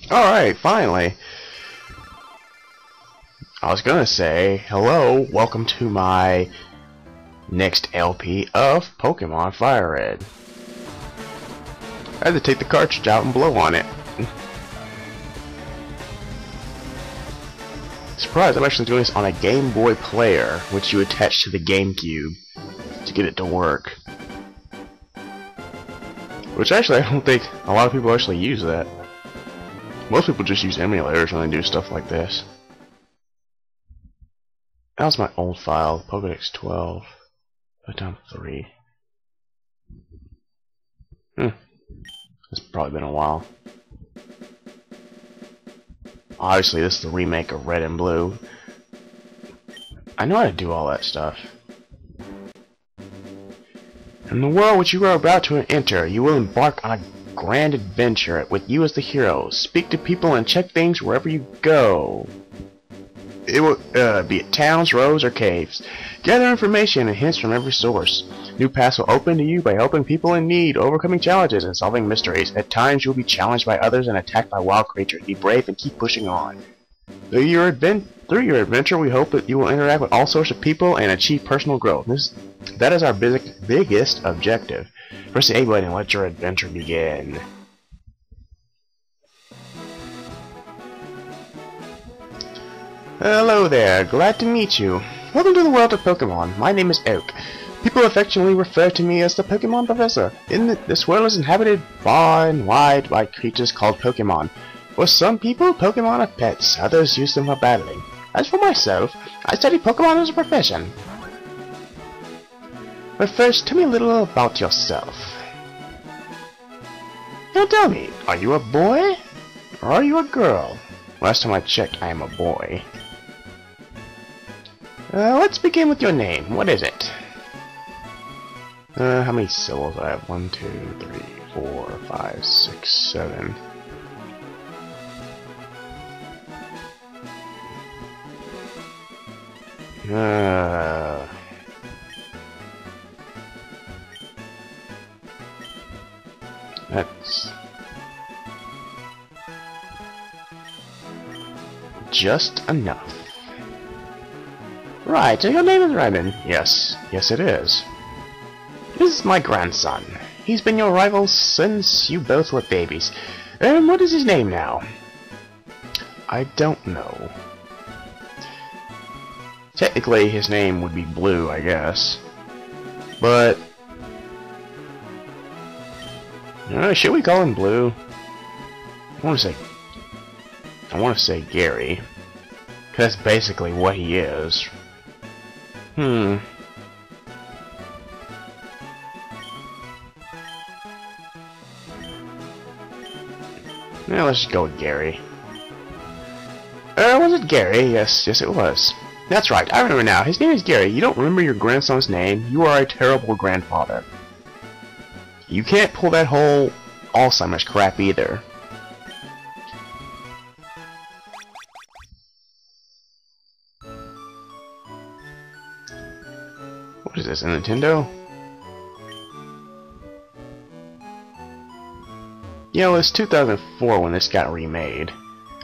Alright, finally. I was gonna say, hello, welcome to my next LP of Pokemon Fire Red. I had to take the cartridge out and blow on it. Surprise, I'm actually doing this on a Game Boy player, which you attach to the GameCube to get it to work. Which actually, I don't think a lot of people actually use that. Most people just use emulators when they do stuff like this. That was my old file, Pokedex 12. Put down 3. It's probably been a while. Obviously, this is the remake of Red and Blue. I know how to do all that stuff. In the world which you are about to enter, you will embark on a grand adventure with you as the hero. Speak to people and check things wherever you go. It will be at towns, roads, or caves. Gather information and hints from every source. New paths will open to you by helping people in need, overcoming challenges, and solving mysteries. At times, you will be challenged by others and attacked by wild creatures. Be brave and keep pushing on. Through your adventure, we hope that you will interact with all sorts of people and achieve personal growth. That is our biggest objective. Press the A button and let your adventure begin. Hello there, glad to meet you. Welcome to the world of Pokemon. My name is Oak. People affectionately refer to me as the Pokemon Professor. This world is inhabited far and wide by creatures called Pokemon. For some people, Pokemon are pets, others use them for battling. As for myself, I study Pokemon as a profession. But first, tell me a little about yourself. Now tell me, are you a boy? Or are you a girl? Last time I checked, I am a boy. Let's begin with your name. What is it? How many syllables do I have? 1, 2, 3, 4, 5, 6, 7. That's just enough. Right, so your name is Raymond. Yes, it is. This is my grandson. He's been your rival since you both were babies. What is his name now? I don't know. Technically, his name would be Blue, I guess. But should we call him Blue? I want to say Gary. 'Cause that's basically what he is. Yeah, let's just go with Gary. Was it Gary? Yes, it was. That's right, I remember now. His name is Gary. You don't remember your grandson's name? You are a terrible grandfather. You can't pull that whole Alzheimer's crap either. What is this, a Nintendo? You know, it's 2004 when this got remade.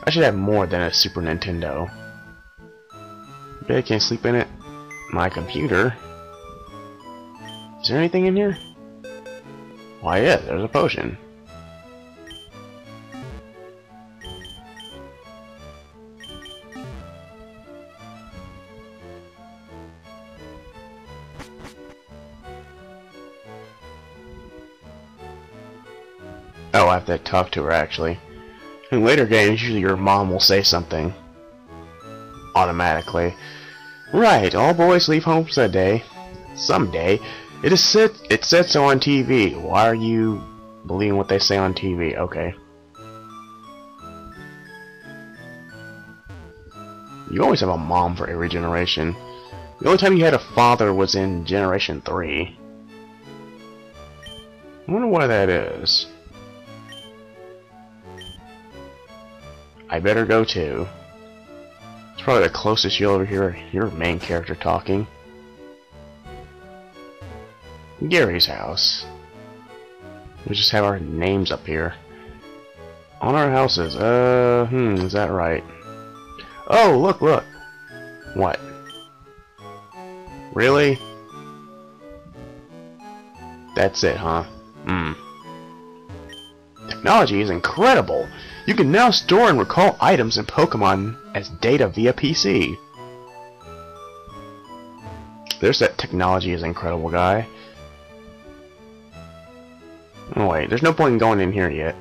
I should have more than a Super Nintendo. I can't sleep in it. My computer. Is there anything in here? Why, yeah, there's a potion. Oh, I have to talk to her, actually. In later games, usually your mom will say something. Automatically. Right, all boys leave home someday. It said so on TV. Why are you believing what they say on TV? Okay. You always have a mom for every generation. The only time you had a father was in Generation 3. I wonder why that is. I better go too. It's probably the closest you'll ever hear your main character talking. Gary's house. We just have our names up here. On our houses. Is that right? Oh, look, look. What? Really? That's it, huh? Technology is incredible. You can now store and recall items and Pokemon as data via PC. There's that technology is incredible guy. Oh wait, there's no point in going in here yet.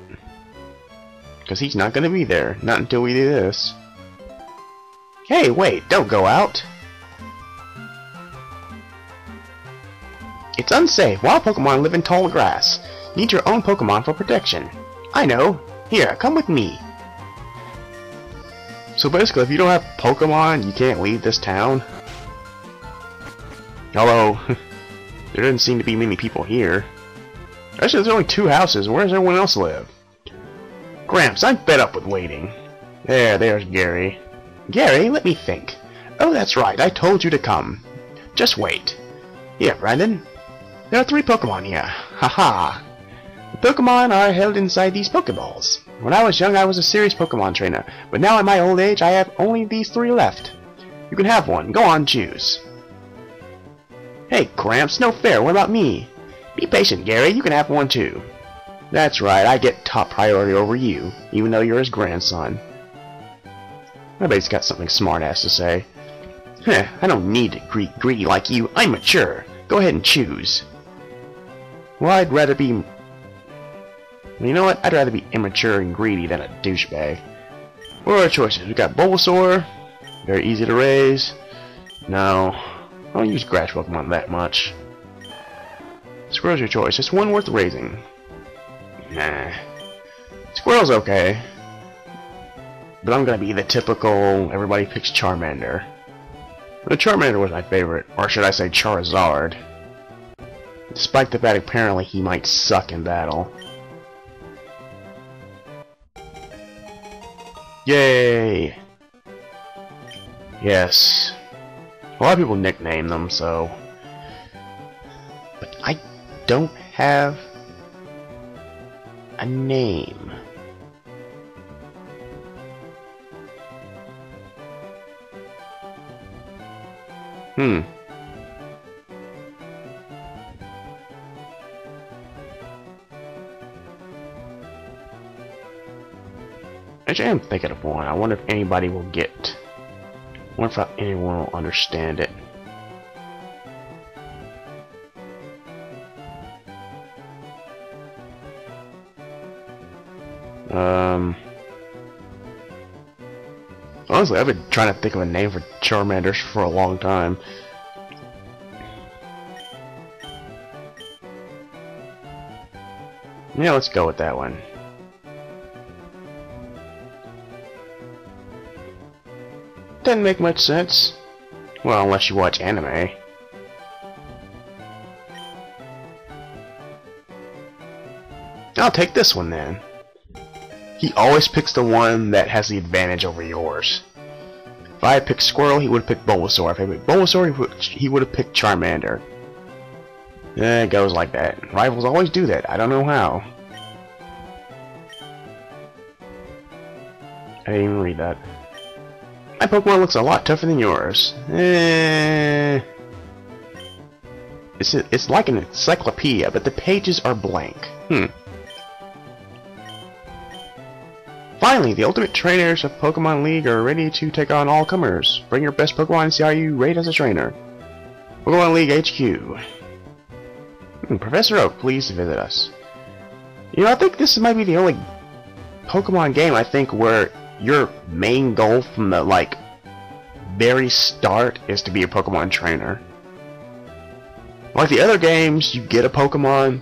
Because he's not going to be there. Not until we do this. Hey, wait, don't go out. It's unsafe. Wild Pokemon live in tall grass. Need your own Pokemon for protection. I know. Here, come with me. So basically, if you don't have Pokemon, you can't leave this town. Although, there doesn't seem to be many people here. Actually, there's only 2 houses. Where does everyone else live? Gramps, I'm fed up with waiting. There's Gary. Gary, let me think. Oh, that's right. I told you to come. Just wait. Here, Brandon. There are 3 Pokemon here. Haha. The Pokemon are held inside these Pokeballs. When I was young, I was a serious Pokemon trainer, but now in my old age, I have only these 3 left. You can have one. Go on, choose. Hey, Gramps, no fair. What about me? Be patient, Gary. You can have one too. That's right. I get top priority over you, even though you're his grandson. I bet he's got something smart-ass to say. Heh, I don't need to be greedy like you. I'm mature. Go ahead and choose. Well, I'd rather be... You know what? I'd rather be immature and greedy than a douchebag. What are our choices? We got Bulbasaur. Very easy to raise. No. I don't use grass Pokemon that much. Squirrel's your choice. It's one worth raising. Nah. Squirrel's okay. But I'm gonna be the typical everybody picks Charmander. The Charmander was my favorite. Or should I say Charizard. Despite the fact apparently he might suck in battle. Yay! Yes. A lot of people nickname them, so... But I don't have a name. Actually, I am thinking of one. I wonder if anybody will get... I wonder if anyone will understand it. Honestly, I've been trying to think of a name for Charmander for a long time. Yeah, let's go with that one. Doesn't make much sense. Well, unless you watch anime. I'll take this one then. He always picks the one that has the advantage over yours. If I had picked Squirrel, he would have picked Bulbasaur. If I picked Bulbasaur, he would have picked Charmander. It goes like that. Rivals always do that. I don't know how. I didn't even read that. My Pokemon looks a lot tougher than yours. It's like an encyclopedia, but the pages are blank. Finally, the ultimate trainers of Pokemon League are ready to take on all comers. Bring your best Pokemon and see how you rate as a trainer. Pokemon League HQ. Professor Oak, please visit us. You know, I think this might be the only Pokemon game I think where your main goal from the, like, very start is to be a Pokemon trainer. Like the other games, you get a Pokemon,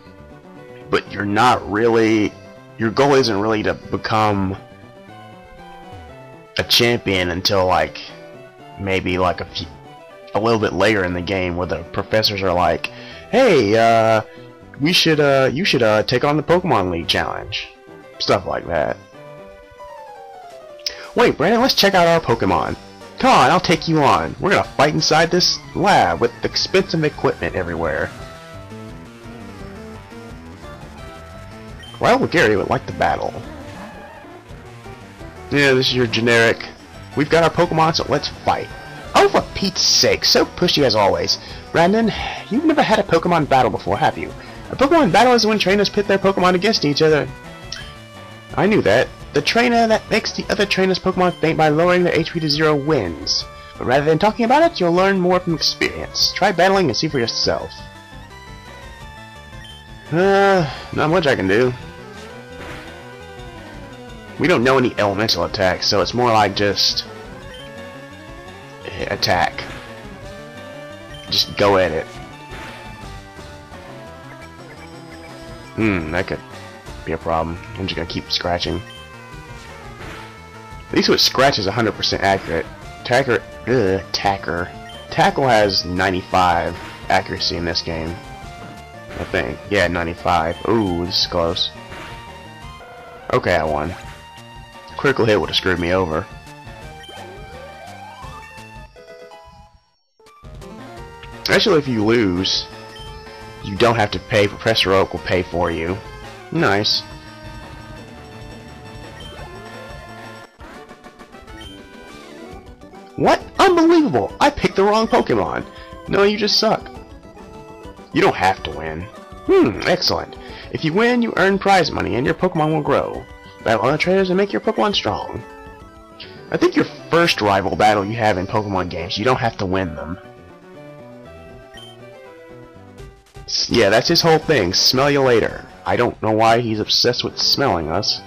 but you're not really... Your goal isn't really to become a champion until, like, maybe, like, a little bit later in the game where the professors are like, hey, you should take on the Pokemon League challenge. Stuff like that. Wait, Brandon, let's check out our Pokemon. Come on, I'll take you on. We're gonna fight inside this lab with expensive equipment everywhere. Well, Gary would like the battle. Yeah, this is your generic. We've got our Pokemon, so let's fight. Oh, for Pete's sake, so pushy as always. Brandon, you've never had a Pokemon battle before, have you? A Pokemon battle is when trainers pit their Pokemon against each other. I knew that. The trainer that makes the other trainer's Pokemon faint by lowering their HP to 0 wins. But rather than talking about it, you'll learn more from experience. Try battling and see for yourself. Not much I can do. We don't know any elemental attacks, so it's more like just attack. Just go at it. That could be a problem. I'm just gonna keep scratching. At least with scratch is 100% accurate. Tackle has 95 accuracy in this game. I think. Yeah, 95. Ooh, this is close. Okay, I won. Critical hit would have screwed me over. Actually, if you lose, you don't have to pay. Professor Oak will pay for you. Nice. What? Unbelievable! I picked the wrong Pokemon. No, you just suck. You don't have to win. Excellent. If you win, you earn prize money and your Pokemon will grow. Battle other trainers and make your Pokemon strong. I think your first rival battle you have in Pokemon games, you don't have to win them. Yeah, that's his whole thing. Smell you later. I don't know why he's obsessed with smelling us.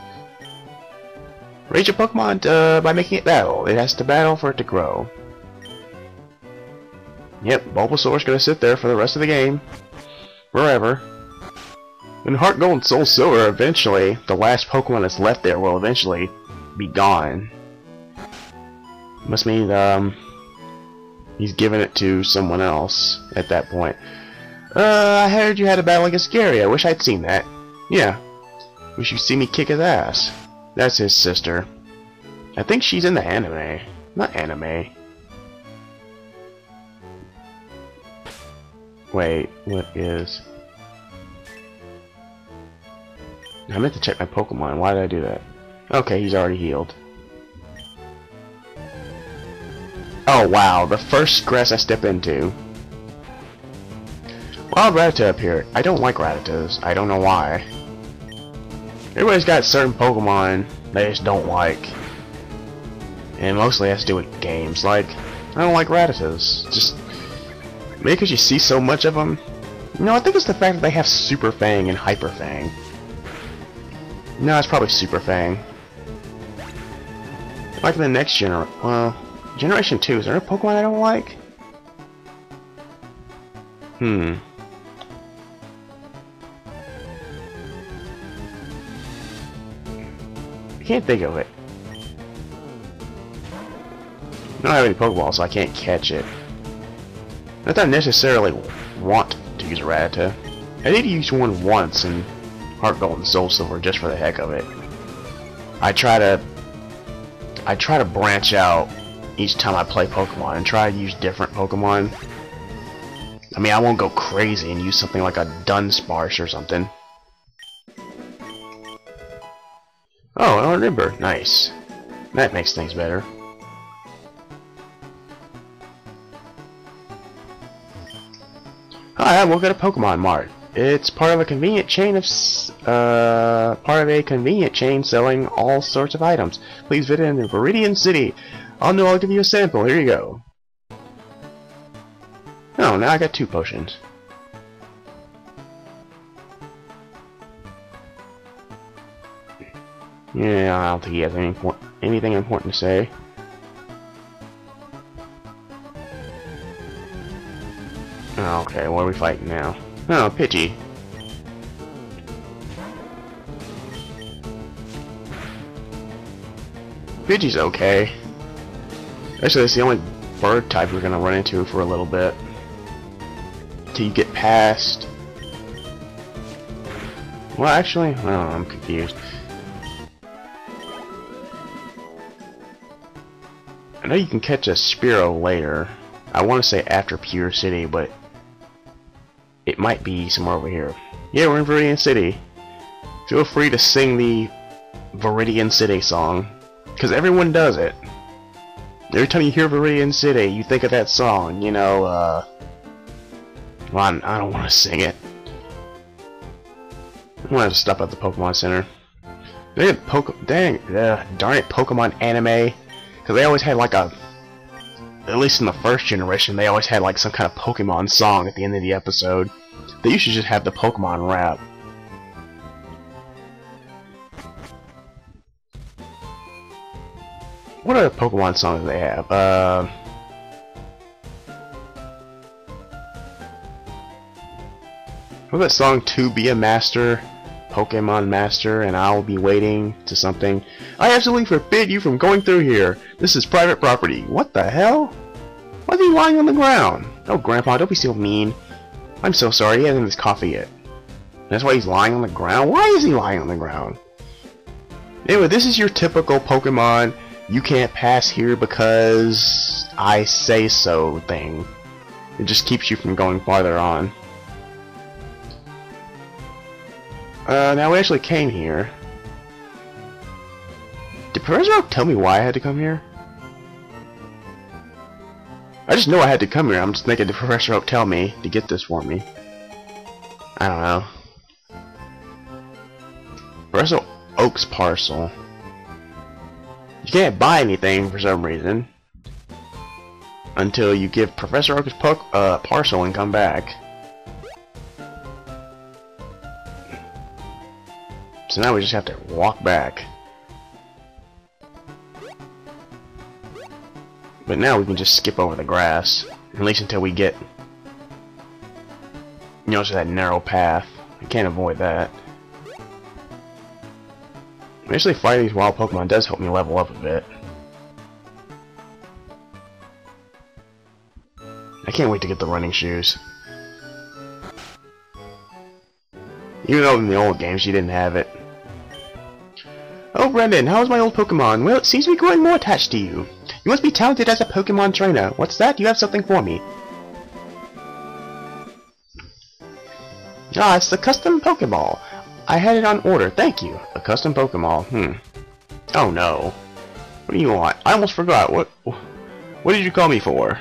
Raise your Pokemon by making it battle. It has to battle for it to grow. Yep, Bulbasaur's gonna sit there for the rest of the game. Forever. And Heart Gold and Soul Silver, eventually, the last Pokemon that's left there will eventually be gone. Must mean, he's giving it to someone else at that point. I heard you had a battle against Gary. I wish I'd seen that. Yeah. Wish you'd see me kick his ass. That's his sister. I think she's in the anime. Not anime. Wait, what is... I meant to check my Pokemon. Why did I do that? Okay, he's already healed. Oh wow, the first grass I step into. Wild Rattata appeared. I don't like Rattatas. I don't know why. Everybody's got certain Pokemon they just don't like. And mostly has to do with games. Like, I don't like Rattatas. Just maybe because you see so much of them. No, I think it's the fact that they have Super Fang and Hyper Fang. No, it's probably Super Fang. Like the next Generation 2, is there a Pokemon I don't like? I can't think of it. I don't have any Pokeballs, so I can't catch it. Not that I necessarily want to use a Rattata. I did use one once in Heart Gold and Soul Silver just for the heck of it. I try to branch out each time I play Pokemon and try to use different Pokemon. I mean, I won't go crazy and use something like a Dunsparce or something. Oh, I remember. Nice. That makes things better. Hi, we'll go to Pokemon Mart. It's part of a convenient chain selling all sorts of items. Please visit in Viridian City. I'll give you a sample. Here you go. Oh, now I got 2 potions. Yeah, I don't think he has anything important to say. Okay, what are we fighting now? Oh, Pidgey. Pidgey's okay. Actually, it's the only bird type we're gonna run into for a little bit. Till you get past... Well, actually, I don't know, I'm confused. I know you can catch a Spearow later. I want to say after Pure City, but it might be somewhere over here. Yeah, we're in Viridian City. Feel free to sing the Viridian City song. Because everyone does it. Every time you hear Viridian City, you think of that song, you know, well, I don't want to sing it. I'm gonna have to stop at the Pokemon Center. Darn it, Pokemon anime. Because they always had like a, at least in the first generation, they always had like some kind of Pokemon song at the end of the episode. They used to just have the Pokemon rap. What other Pokemon songs do they have? What's that song? To be a master, Pokemon master, and I'll be waiting to something. I absolutely forbid you from going through here. This is private property. What the hell? Why is he lying on the ground? Oh, Grandpa, don't be so mean. I'm so sorry, he hasn't had his coffee yet. That's why he's lying on the ground? Why is he lying on the ground? Anyway, this is your typical Pokemon, you can't pass here because I say so thing. It just keeps you from going farther on. Now we actually came here. Did Professor Oak tell me why I had to come here? I just know I had to come here. I'm just thinking, did Professor Oak tell me to get this for me? I don't know. Professor Oak's parcel. You can't buy anything for some reason until you give Professor Oak's parcel and come back. So now we just have to walk back. But now we can just skip over the grass, at least until we get, you know, to that narrow path. I can't avoid that. Actually, fighting these wild Pokemon does help me level up a bit. I can't wait to get the running shoes. Even though in the old games you didn't have it. Oh, Brendan, how's my old Pokemon? Well, it seems to be growing more attached to you. You must be talented as a Pokemon trainer. What's that? You have something for me. Ah, it's the custom Pokeball. I had it on order. Thank you. A custom Pokeball. Oh no. What do you want? I almost forgot. What did you call me for?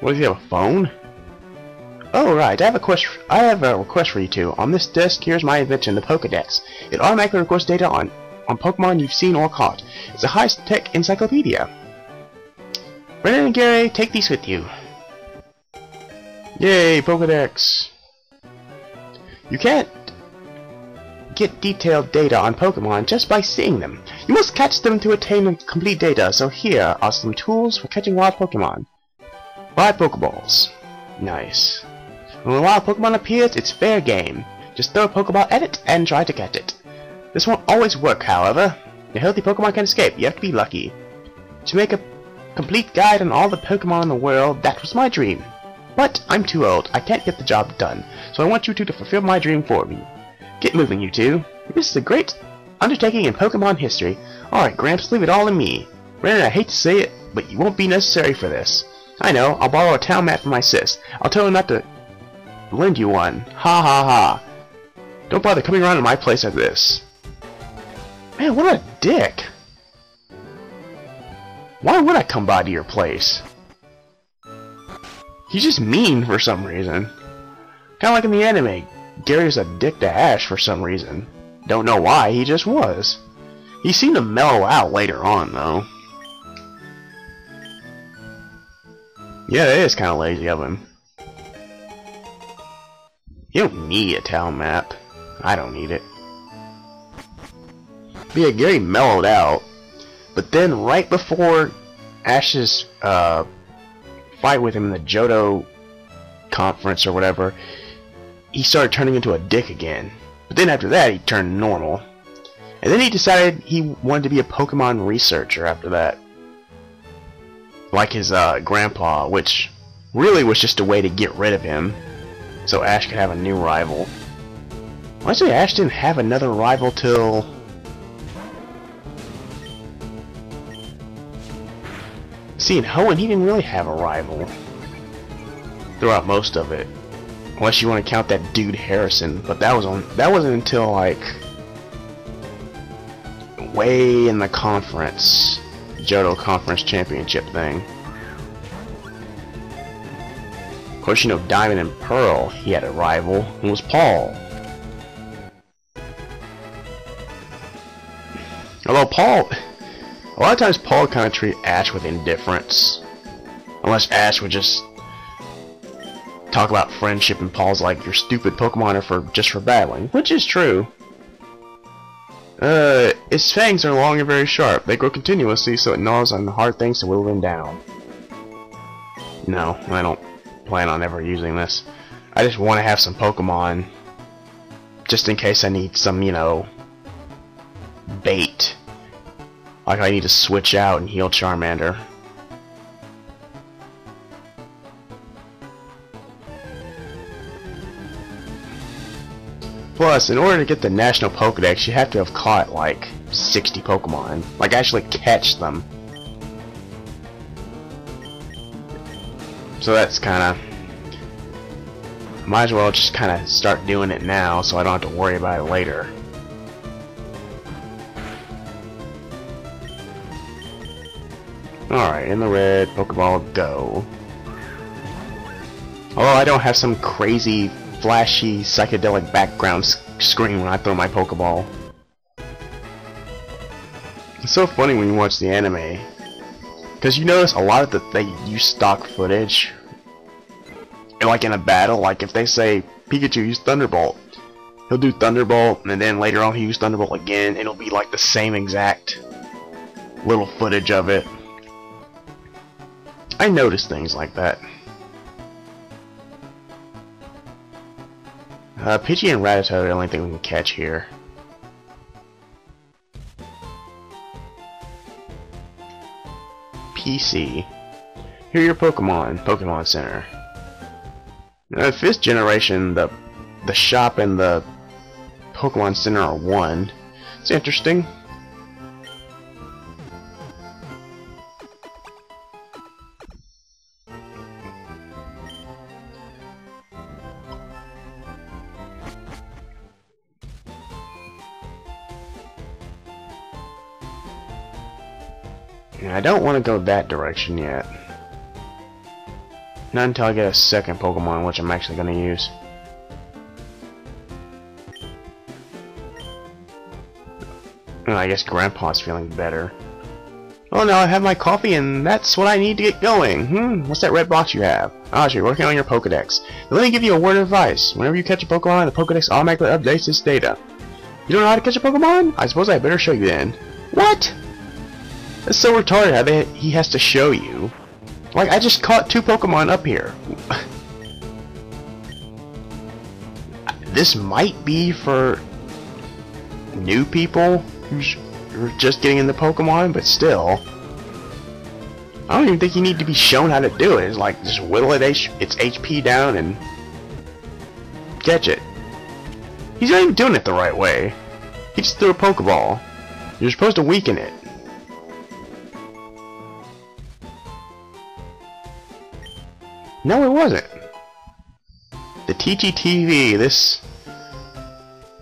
What, does he have a phone? Oh right, I have a request for you two. On this desk, here's my invention, the Pokedex. It automatically records data on Pokemon you've seen or caught. It's a high-tech encyclopedia. Brennan and Gary, take these with you. Yay, Pokedex. You can't get detailed data on Pokemon just by seeing them. You must catch them to attain complete data, so here are some tools for catching wild Pokemon. 5 Pokeballs. Nice. When a wild Pokemon appears, it's fair game. Just throw a Pokeball at it and try to catch it. This won't always work, however. A healthy Pokemon can escape. You have to be lucky. To make a complete guide on all the Pokemon in the world, that was my dream. But I'm too old. I can't get the job done. So I want you two to fulfill my dream for me. Get moving, you two. This is a great undertaking in Pokemon history. Alright, Gramps, leave it all to me. Brandon, I hate to say it, but you won't be necessary for this. I know. I'll borrow a town map from my sis. I'll tell her not to lend you one. Ha ha ha. Don't bother coming around to my place like this. Man, what a dick. Why would I come by to your place? He's just mean for some reason. Kinda like in the anime. Gary's a dick to Ash for some reason. Don't know why, he just was. He seemed to mellow out later on, though. Yeah, that is kinda lazy of him. You don't need a town map. I don't need it. But yeah, Gary mellowed out. But then right before Ash's fight with him in the Johto conference or whatever, he started turning into a dick again. But then after that, he turned normal. And then he decided he wanted to be a Pokemon researcher after that. Like his grandpa, which really was just a way to get rid of him. So Ash could have a new rival. Well, actually, Ash didn't have another rival till... See, in Hoenn, he didn't really have a rival throughout most of it. Unless you want to count that dude Harrison, but that wasn't until like way in the conference, Johto Conference Championship thing. Of course, you know, Diamond and Pearl, he had a rival, and it was Paul. Although Paul, a lot of times Paul kind of treated Ash with indifference. Unless Ash would just talk about friendship and Paul's like, your stupid Pokemon are just for battling, which is true. Its fangs are long and very sharp. They grow continuously, so it gnaws on hard things to whittle them down. No, I don't plan on ever using this. I just want to have some Pokemon, just in case I need some, you know, bait. Like I need to switch out and heal Charmander. Plus, in order to get the National Pokedex, you have to have caught like 60 Pokemon. Like actually catch them. So that's kinda... Might as well just kinda start doing it now so I don't have to worry about it later. Alright, in the red, Pokeball, go. Although I don't have some crazy, flashy, psychedelic background screen when I throw my Pokeball. It's so funny when you watch the anime, because you notice a lot of they use stock footage. Like in a battle, like if they say, Pikachu, use Thunderbolt, he'll do Thunderbolt, and then later on he'll use Thunderbolt again, and it'll be like the same exact little footage of it. I notice things like that. Pidgey and Rattata are the only thing we can catch here. PC. Here are your Pokemon, Pokemon Center. Now, 5th generation, the shop and the Pokemon Center are one. It's interesting. I don't want to go that direction yet. Not until I get a second Pokemon, which I'm actually going to use. Well, I guess Grandpa's feeling better. Oh, now I have my coffee and that's what I need to get going. What's that red box you have? Oh, so you're working on your Pokedex. Now, let me give you a word of advice. Whenever you catch a Pokemon, the Pokedex automatically updates its data. You don't know how to catch a Pokemon? I suppose I better show you then. What? That's so retarded how he has to show you. Like, I just caught 2 Pokemon up here. This might be for new people who are just getting into Pokemon, but still. I don't even think you need to be shown how to do it. It's like, just whittle its HP down and catch it. He's not even doing it the right way. He just threw a Pokeball. You're supposed to weaken it. No, it wasn't. The TGTV, this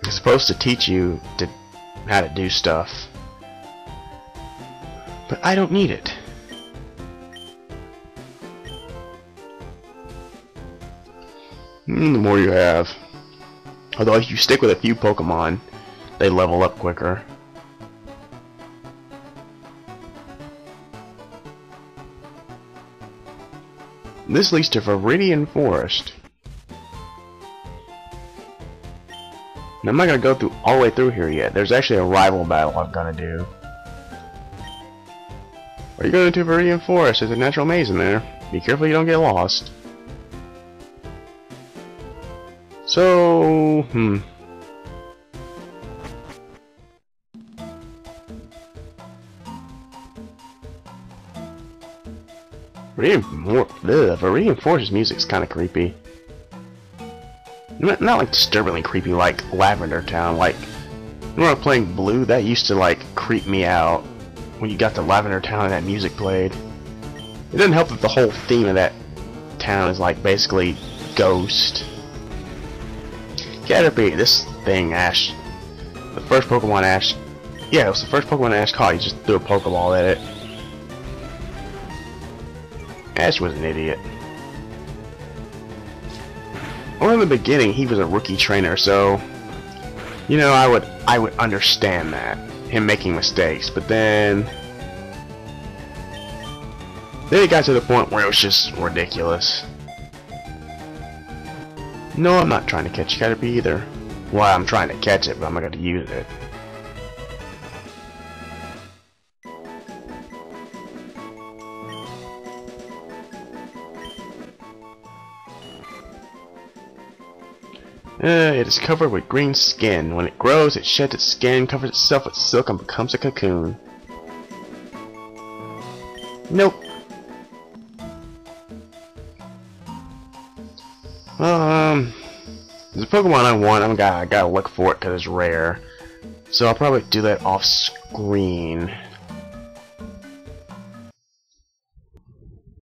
is supposed to teach you how to do stuff. But I don't need it. The more you have. Although if you stick with a few Pokemon, they level up quicker. This leads to Viridian Forest. Now, I'm not going to go all the way through here yet. There's actually a rival battle I'm going to do. Are you going to Viridian Forest? There's a natural maze in there. Be careful you don't get lost. So, Viridian Forest's music's kind of creepy. Not like disturbingly creepy like Lavender Town. Like, when I was playing Blue, that used to like creep me out when you got to Lavender Town and that music played. It doesn't help that the whole theme of that town is like basically ghost. Caterpie, this thing, Ash. The first Pokemon Ash Yeah, it was the first Pokemon Ash caught. He just threw a Pokeball at it. Ash was an idiot. Well, in the beginning, he was a rookie trainer, so you know, I would understand that, him making mistakes. But then it got to the point where it was just ridiculous. No, I'm not trying to catch Caterpie either. Well, I'm trying to catch it, but I'm not going to use it. It is covered with green skin. When it grows, it sheds its skin, covers itself with silk, and becomes a cocoon. Nope. There's a Pokemon I want. I gotta look for it because it's rare. So I'll probably do that off screen.